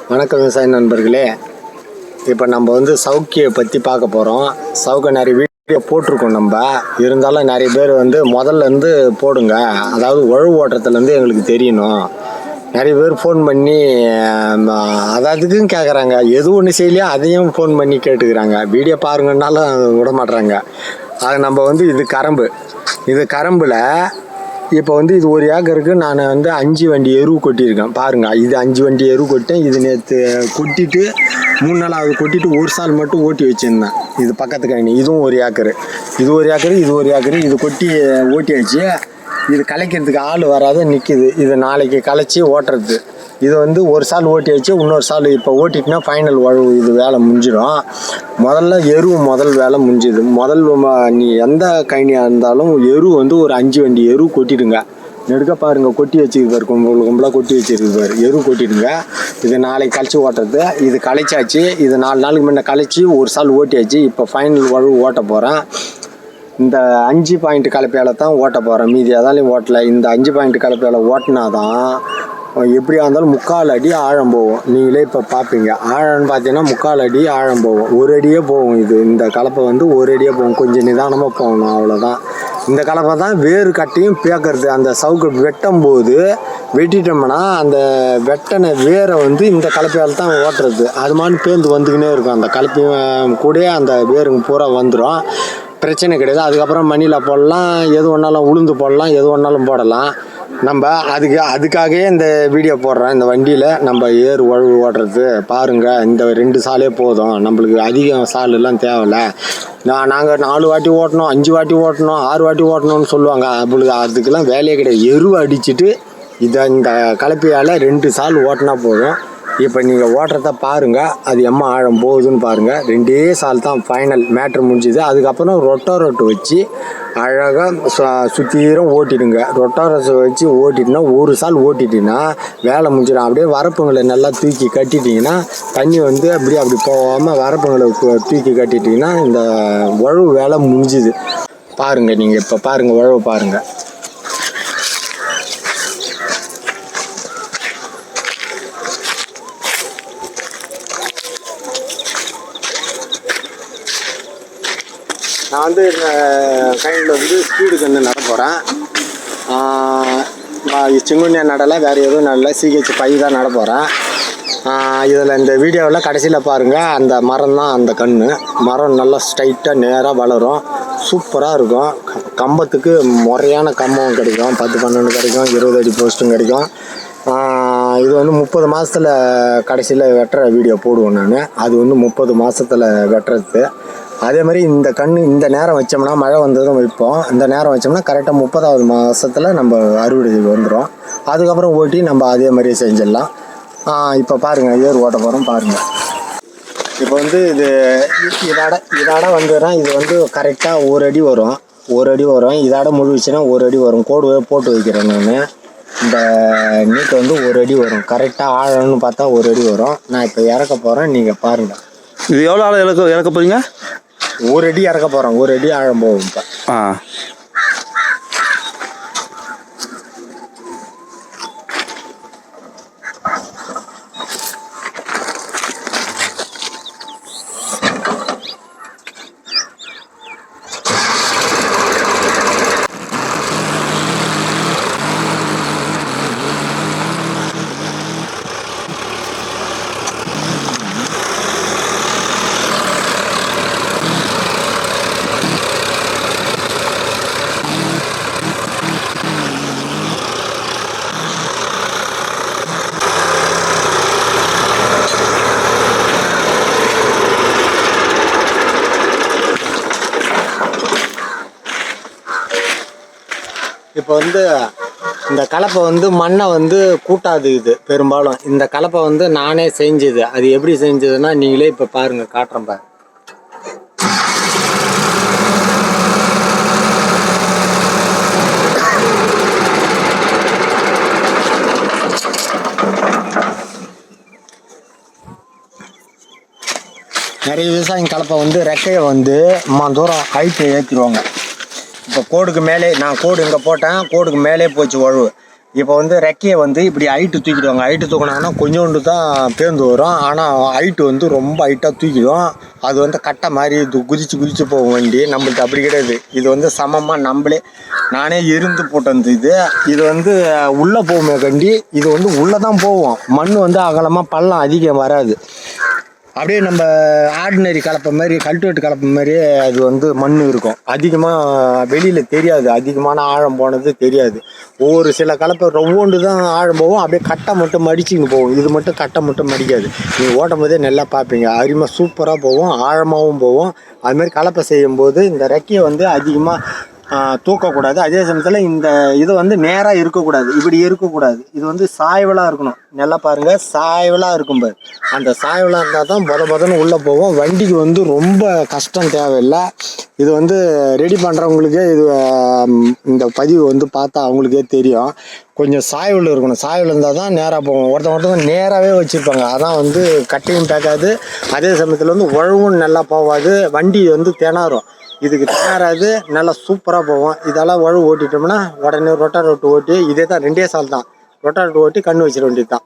வணக்கம் விவசாய நண்பர்களே. இப்போ நம்ம வந்து சவுக்கியை பற்றி பார்க்க போகிறோம். சவுக்கை நிறைய வீடியோ போட்டிருக்கோம். நம்ம இருந்தாலும் நிறைய பேர் வந்து முதல்லேருந்து போடுங்க, அதாவது உழவு ஓட்டத்துலேருந்து எங்களுக்கு தெரியணும். நிறைய பேர் ஃபோன் பண்ணி அதுக்கும் கேட்குறாங்க. எது ஒன்று செய்யலையோ அதையும் ஃபோன் பண்ணி கேட்டுக்கிறாங்க. வீடியோ பாருங்கன்னாலும் விட மாட்டுறாங்க. அது நம்ம வந்து இது கரம்பில் இப்போ வந்து இது ஒரு ஏக்கருக்கு நான் வந்து 5 வண்டி எரு கொட்டியிருக்கேன். பாருங்கள், இது 5 வண்டி எரு கொட்டேன். இது நேற்று கொட்டிட்டு 3 நாளாவது கொட்டிட்டு ஒரு சால் மட்டும் ஓட்டி வச்சுருந்தேன். இது பக்கத்து கழனி, இதுவும் ஒரு ஏக்கரு, இது ஒரு ஏக்கரு, இது ஒரு ஏக்கரு. இது கொட்டி ஓட்டியாச்சு. இது கலைக்கிறதுக்கு ஆள் வராத நிற்கிது. இது நாளைக்கு கலைச்சி ஓட்டுறது. இது வந்து ஒரு சால் ஓட்டியாச்சு, இன்னொரு சால் இப்போ ஓட்டிட்டுனா ஃபைனல் உழவு இது வேலை முடிஞ்சிடும். முதல்ல முதல் வேலை முடிஞ்சுது. நீ எந்த கழனியாக இருந்தாலும் எரு வந்து ஒரு 5 வண்டி எரு கொட்டிடுங்க. நெடுக்க பாருங்கள், கொட்டி வச்சுருப்பார், கும்பலாக கொட்டி வச்சுருப்பார். எரு கொட்டிடுங்க. இது நாளைக்கு கழிச்சு ஓட்டுறது. இது கலைச்சாச்சு. இது 4 நாளுக்கு முன்னே கலைச்சி ஒரு சால் ஓட்டியாச்சு. இப்போ ஃபைனல் உழவு ஓட்ட போகிறேன். இந்த 5 பாயிண்ட் கலப்பையால் தான் ஓட்ட போகிறேன். மீதி அதாலையும் ஓட்டலை. இந்த 5 பாயிண்ட் கலப்பையால் ஓட்டினா தான் எப்படியா இருந்தாலும் 3/4 அடி ஆழம் போகும். நீங்களே இப்போ பார்ப்பீங்க. ஆழம்னு பார்த்தீங்கன்னா 3/4 அடி ஆழம் போகும். ஒரு அடியே போகும். இந்த கலப்பை வந்து ஒரு அடியே போகும். கொஞ்சம் நிதானமாக போகணும், அவ்வளோதான். இந்த கலப்பை தான் வேறு கட்டையும் பேக்கிறது. அந்த சவுக்கு வெட்டும் போது வெட்டிட்டோம்னா அந்த வெட்டனை வேரை வந்து இந்த கலப்பையால் தான் ஓட்டுறது. அது மாதிரி பேர்ந்து வந்துக்கினே இருக்கும். அந்த கலப்பையும் கூட அந்த வேருங்க பூரா வந்துடும். பிரச்சனை கிடையாது. அதுக்கப்புறம் மணியில் போடலாம், எது ஒன்றாலும் உளுந்து போடலாம், எது ஒன்றாலும் போடலாம். நம்ம அதுக்காகவே இந்த வீடியோ போடுறேன். இந்த வண்டியில் நம்ம ஏறு உழவு ஓட்டுறது பாருங்கள். இந்த 2 சாலே போதும், நம்மளுக்கு அதிகம் சாலெல்லாம் தேவையில்லை. நாங்கள் 4 வாட்டி ஓட்டணும், 5 வாட்டி ஓட்டணும், 6 வாட்டி ஓட்டணும்னு சொல்லுவாங்க. நம்மளுக்கு அதுக்கெல்லாம் வேலையே கிடையாது. எருவை அடிச்சுட்டு இந்த கலப்பையால் 2 சால் ஓட்டினா போதும். இப்போ நீங்கள் ஓட்டுறத பாருங்கள், அது எம்மா ஆழம் போகுதுன்னு பாருங்கள். 2 சால் தான் ஃபைனல் மேட்ரு முடிஞ்சுது. அதுக்கப்புறம் ரொட்டோரோட்டு வச்சு அழகாக சுற்றிரும் ஓட்டிடுங்க. ரொட்டோரோட்டை வச்சு ஓட்டிட்டுனா ஒரு சால் ஓட்டிட்டிங்கன்னா வேலை முடிஞ்சிடும். அப்படியே வரப்புங்களை நல்லா தூக்கி கட்டிட்டிங்கன்னா தண்ணி வந்து அப்படி போகாமல் வரப்புங்களை தூக்கி கட்டிட்டிங்கன்னா இந்த உழவு வேலை முடிஞ்சுது. பாருங்கள், நீங்கள் இப்போ பாருங்கள், உழவு பாருங்கள். நான் வந்து கைண்டில் வந்து ஸ்பீடு கன்று நட போகிறேன். சிங்குனியா நடலை, வேறு எதுவும் நடலை, சிஹெச் 5 தான் நட போகிறேன். இதில் இந்த வீடியோவில் கடைசியில் பாருங்கள், அந்த மரம் தான் அந்த கன்று. மரம் நல்லா ஸ்ட்ரைட்டாக நேராக வளரும், சூப்பராக இருக்கும். கம்பத்துக்கு முறையான கம்பம் கிடைக்கும். 10-12 கிடைக்கும், 20 அடி போஸ்ட்டும் கிடைக்கும். இது வந்து 30 மாதத்தில் கடைசியில் வெட்டுற வீடியோ போடுவேன் நான். அது வந்து 30 மாதத்தில் வெட்டுறது. அதே மாதிரி இந்த நேரம் வச்சோம்னா, மழை வந்ததும் வைப்போம். இந்த நேரம் வச்சோம்னா கரெக்டாக 30வது மாதத்தில் நம்ம அறுவடை வந்துடும். அதுக்கப்புறம் ஓட்டி நம்ம அதே மாதிரியே செஞ்சிடலாம். இப்போ பாருங்கள், ஏர் ஓட்ட போகிறோம் பாருங்கள். இப்போ வந்து இதாட வந்துடுறேன். இது வந்து கரெக்டாக 1 அடி வரும். இதாட முழுவிச்சுன்னா 1 அடி வரும். கோடு போட்டு வைக்கிறேன் நான். இந்த நீட்டு வந்து 1 அடி வரும். கரெக்டாக ஆழம்னு பார்த்தா 1 அடி வரும். நான் இப்போ இறக்க போகிறேன், நீங்கள் பாருங்கள். இது எவ்வளோ ஆழம் இறக்க போகிறீங்க? 1 அடி இறக்க போகிறோம். 1 அடி ஆழம் போகும் இப்போ. இப்போ வந்து இந்த கலப்பை வந்து மண்ணை வந்து கூட்டாது. இது பெரும்பாலும் இந்த கலப்பை வந்து நானே செஞ்சது. அது எப்படி செஞ்சதுன்னா நீங்களே இப்போ பாருங்கள், காட்டுறேன் பாரு. நிறைய விவசாயம் கலப்பை வந்து ரெக்கையை வந்து தூரம் ஹைட்டை ஏற்றிடுவாங்க. இப்போ கோடுக்கு மேலே நான் கோடு இங்கே போட்டேன், கோடுக்கு மேலே போச்சு உழவு. இப்போ வந்து ரெக்கையை வந்து இப்படி ஹைட்டு தூக்கிடுவாங்க. ஹைட்டு தூக்கினாங்கன்னா கொஞ்சோண்டு தான் பேர்ந்து வரும். ஆனால் ஹைட்டு வந்து ரொம்ப ஹைட்டாக தூக்கிடும். அது வந்து கட்டை மாதிரி குதிச்சு போகும் வண்டி. நம்மளுக்கு அப்படி கிடையாது. இது வந்து சமமாக நானே இருந்து போட்டு வந்து இது வந்து உள்ளே போகுமே கண்டி. இது வந்து உள்ளே தான் போவோம். மண் வந்து அகலமாக பள்ளம் அதிகம் வராது. அப்படியே நம்ம ஆர்டினரி கலப்பை மாதிரி கல்ட்டுவேட் கலப்பை மாதிரி அது வந்து மண் இருக்கும். அதிகமாக வெளியில் தெரியாது. அதிகமான ஆழம் போனது தெரியாது. ஒவ்வொரு சில கலப்பை ஒவ்வொன்று தான் ஆழம் போகும். அப்படியே கட்டை மட்டும் மடிச்சுன்னு போகும். இது மட்டும் கட்டை மட்டும் மடிக்காது. நீங்கள் ஓட்டும் போதே நல்லா பார்ப்பீங்க. அருமையாக சூப்பராக போகும். ஆழமாகவும் போகும். அதுமாதிரி கலப்பை செய்யும்போது இந்த ரெக்கையை வந்து அதிகமாக தூக்கக்கூடாது. அதே சமயத்தில் இந்த இது வந்து நேராக இருக்கக்கூடாது. இப்படி இருக்கக்கூடாது. இது வந்து சாய்வலாக இருக்கணும். நல்லா பாருங்கள், சாய்வலாக இருக்கும் பாரு. அந்த சாய்வலாக இருந்தால் தான் பதன்னு உள்ளே போகும். வண்டிக்கு வந்து ரொம்ப கஷ்டம் தேவையில்லை. இது வந்து ரெடி பண்ணுறவங்களுக்கே இது இந்த பதிவு வந்து பார்த்தா அவங்களுக்கே தெரியும். கொஞ்சம் சாய்வில் இருக்கணும். சாய்வில் இருந்தால் தான் நேராக போகும். ஒருத்தவங்க நேராகவே வச்சுருப்பாங்க. அதான் வந்து கட்டையும் பேக்காது. அதே சமயத்தில் வந்து உழவும் நல்லா போகாது. வண்டி வந்து திணறும். இதுக்கு திணறாது, நல்லா சூப்பராக போகும். இதெல்லாம் உழவு ஓட்டிட்டோம்னா உடனே ரொட்டாவேட்டர் ஓட்டி இதே தான் 2 சால் தான். ரொட்டாவேட்டர் ஓட்டி கண்ணு வச்சிட வேண்டியது தான்.